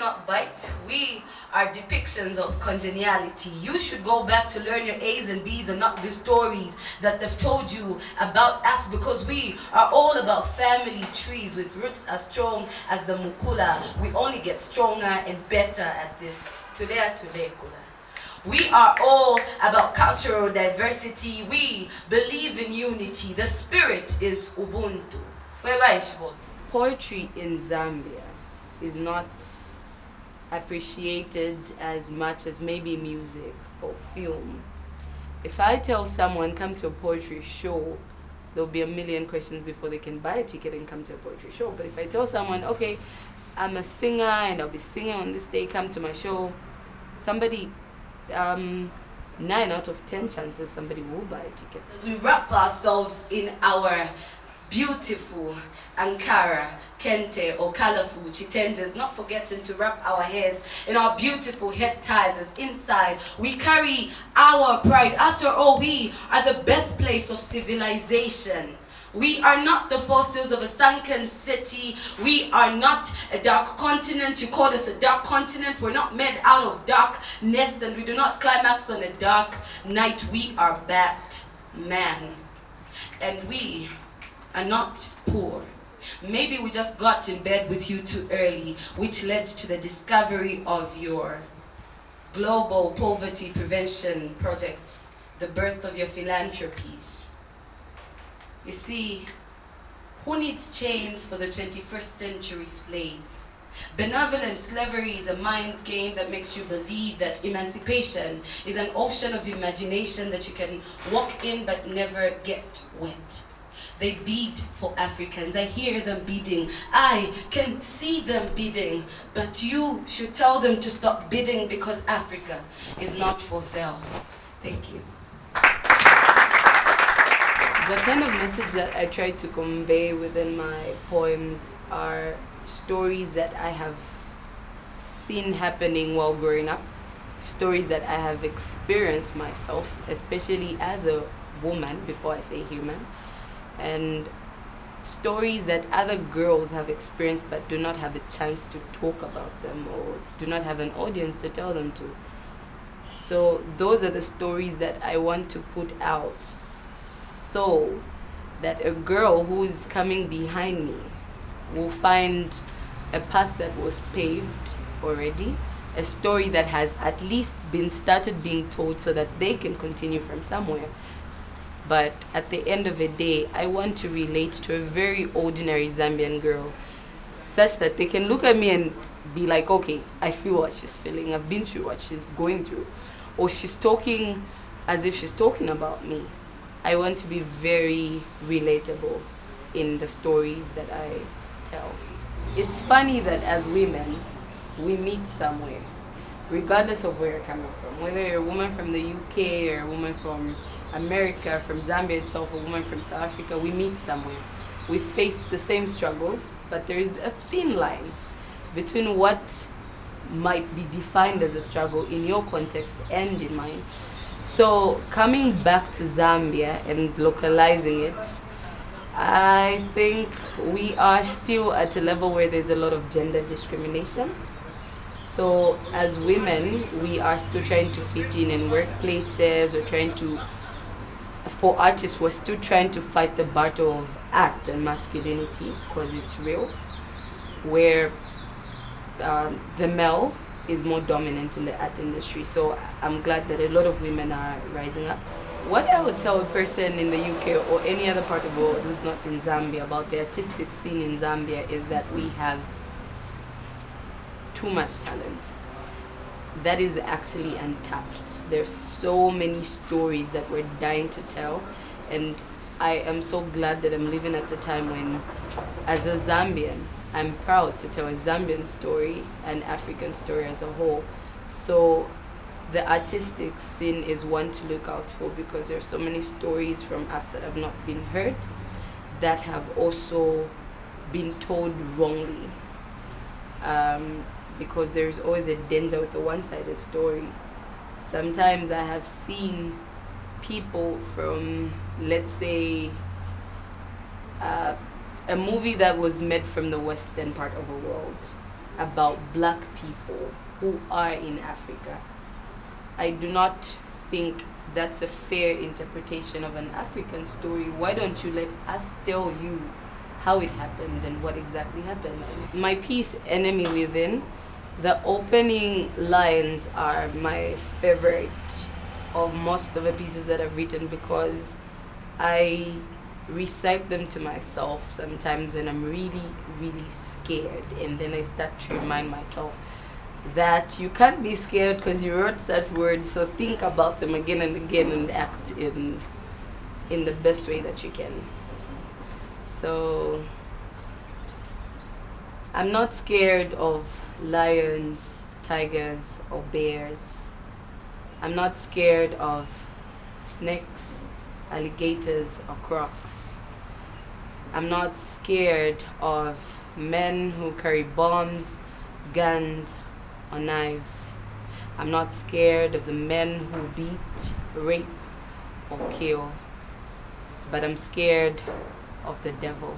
cannot bite. We are depictions of congeniality. You should go back to learn your A's and B's and not the stories that they've told you about us, because we are all about family trees with roots as strong as the mukula. We only get stronger and better at this. Tulea kula. We are all about cultural diversity. We believe in unity. The spirit is Ubuntu. Poetry in Zambia is not appreciated as much as maybe music or film. If I tell someone come to a poetry show, there'll be a million questions before they can buy a ticket and come to a poetry show. But if I tell someone, okay, I'm a singer and I'll be singing on this day, come to my show, somebody 9 out of 10 chances somebody will buy a ticket. As we wrap ourselves in our beautiful Ankara, Kente or colorful chitenjas, not forgetting to wrap our heads in our beautiful head ties, as inside we carry our pride. After all, we are the birthplace of civilization. We are not the fossils of a sunken city. We are not a dark continent. You call us a dark continent. We're not made out of darkness, and we do not climax on a dark night. We are Batman. And we are not poor. Maybe we just got in bed with you too early, which led to the discovery of your global poverty prevention projects, the birth of your philanthropies. You see, who needs chains for the 21st century slave? Benevolent slavery is a mind game that makes you believe that emancipation is an ocean of imagination that you can walk in but never get wet. They bid for Africans. I hear them bidding. I can see them bidding. But you should tell them to stop bidding, because Africa is not for sale. Thank you. The kind of message that I try to convey within my poems are stories that I have seen happening while growing up, stories that I have experienced myself, especially as a woman, before I say human, and stories that other girls have experienced but do not have a chance to talk about them, or do not have an audience to tell them to. So those are the stories that I want to put out, so that a girl who's coming behind me will find a path that was paved already, a story that has at least been started being told, so that they can continue from somewhere. But at the end of the day, I want to relate to a very ordinary Zambian girl, such that they can look at me and be like, okay, I feel what she's feeling, I've been through what she's going through, or she's talking as if she's talking about me. I want to be very relatable in the stories that I tell. It's funny that as women, we meet somewhere, regardless of where you're coming from. Whether you're a woman from the UK or a woman from America, from Zambia itself, a woman from South Africa, we meet somewhere. We face the same struggles, but there is a thin line between what might be defined as a struggle in your context and in mine. So coming back to Zambia and localizing it, I think we are still at a level where there's a lot of gender discrimination. So as women, we are still trying to fit in workplaces. We're trying to, for artists, we're still trying to fight the battle of art and masculinity, because it's real, where the male is more dominant in the art industry. So I'm glad that a lot of women are rising up. What I would tell a person in the UK or any other part of the world who's not in Zambia about the artistic scene in Zambia is that we have too much talent that is actually untapped. There's so many stories that we're dying to tell, and I am so glad that I'm living at a time when, as a Zambian, I'm proud to tell a Zambian story, an African story as a whole. So the artistic scene is one to look out for, because there are so many stories from us that have not been heard, that have also been told wrongly. Because there's always a danger with the one-sided story. Sometimes I have seen people from, let's say, a movie that was made from the western part of the world, about black people who are in Africa. I do not think that's a fair interpretation of an African story. Why don't you let us tell you how it happened and what exactly happened? My piece, Enemy Within, the opening lines are my favorite of most of the pieces that I've written because I recite them to myself sometimes when I'm really, really scared. And then I start to remind myself that you can't be scared because you wrote such words, so think about them again and again and act in the best way that you can. So I'm not scared of lions, tigers, or bears. I'm not scared of snakes, alligators, or crocs. I'm not scared of men who carry bombs, guns, or knives. I'm not scared of the men who beat, rape, or kill. But I'm scared of the devil.